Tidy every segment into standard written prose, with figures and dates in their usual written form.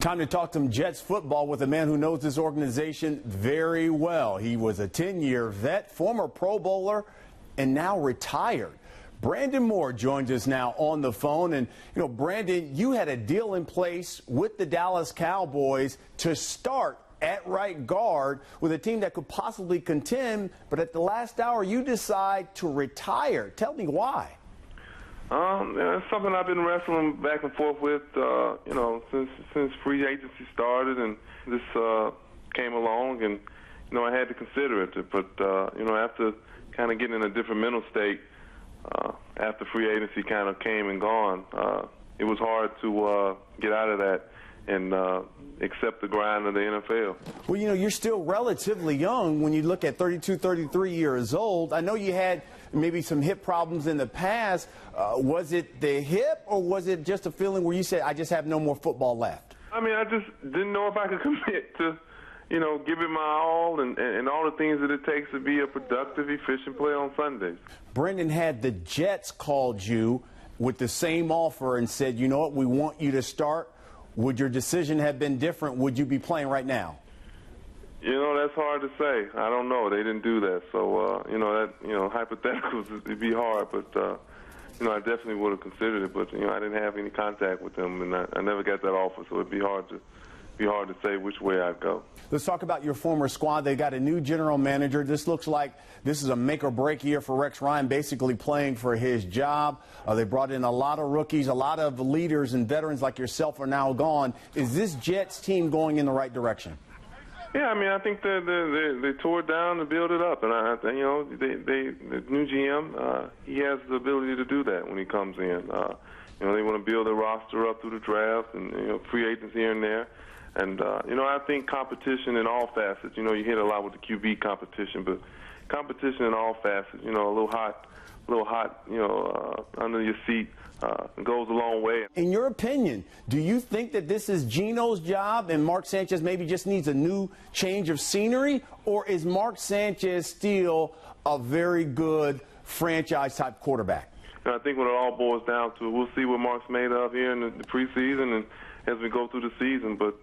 Time to talk some Jets football with a man who knows this organization very well. He was a 10-year vet, former Pro Bowler, and now retired. Brandon Moore joins us now on the phone. And, Brandon, you had a deal in place with the Dallas Cowboys to start at right guard with a team that could possibly contend, but at the last hour you decide to retire. Tell me why. It's something I've been wrestling back and forth with, since free agency started, and this came along, and I had to consider it. But after kind of getting in a different mental state, after free agency kind of came and gone, it was hard to get out of that and accept the grind of the NFL. Well, you're still relatively young when you look at 32, 33 years old. I know you had maybe some hip problems in the past. Was it the hip, or was it just a feeling where you said, I just have no more football left? I mean, I just didn't know if I could commit to, give it my all and all the things that it takes to be a productive, efficient player on Sundays. Brendan, had the Jets called you with the same offer and said, you know what, we want you to start, would your decision have been different? Would you be playing right now? That's hard to say. I don't know. They didn't do that. So, hypotheticals, it'd be hard. But, I definitely would have considered it. But, I didn't have any contact with them, and I never got that offer. So it'd be hard to say which way I'd go. Let's talk about your former squad. They got a new general manager. This looks like this is a make-or-break year for Rex Ryan, basically playing for his job. They brought in a lot of rookies. A lot of leaders and veterans like yourself are now gone. Is this Jets team going in the right direction? Yeah, I mean, I think they tore it down to build it up, and the new GM, he has the ability to do that when he comes in. They want to build their roster up through the draft and free agents here and there, and I think competition in all facets. You hit a lot with the QB competition, but competition in all facets. A little hot, under your seat. Goes a long way. In your opinion, do you think that this is Geno's job and Mark Sanchez maybe just needs a new change of scenery, or is Mark Sanchez still a very good franchise-type quarterback? I think when it all boils down to it, we'll see what Mark's made of here in the preseason and as we go through the season. But,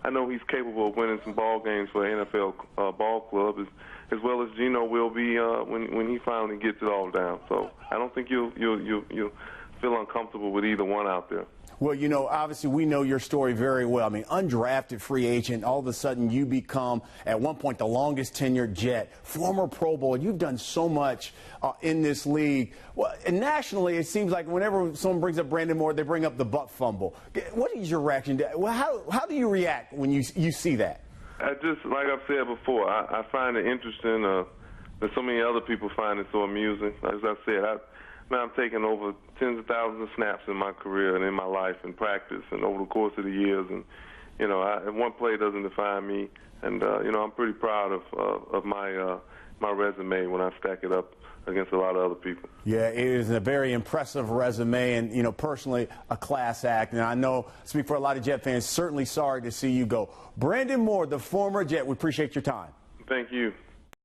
I know he's capable of winning some ball games for an NFL ball club, as well as Geno will be when he finally gets it all down. So I don't think you'll feel uncomfortable with either one out there. Well, obviously we know your story very well. I mean, undrafted free agent, all of a sudden you become, at one point, the longest tenured Jet, former Pro Bowl. You've done so much in this league. Well, and nationally, it seems like whenever someone brings up Brandon Moore, they bring up the butt fumble. What is your reaction to that? Well, how do you react when you see that? Like I've said before, I find it interesting that so many other people find it so amusing. As I said, I'm taking over tens of thousands of snaps in my career and in my life and practice and over the course of the years. And, one play doesn't define me. And, I'm pretty proud of my resume when I stack it up against a lot of other people. Yeah, it is a very impressive resume and, personally, a class act. And I know, speak for a lot of Jet fans, certainly sorry to see you go. Brandon Moore, the former Jet, we appreciate your time. Thank you.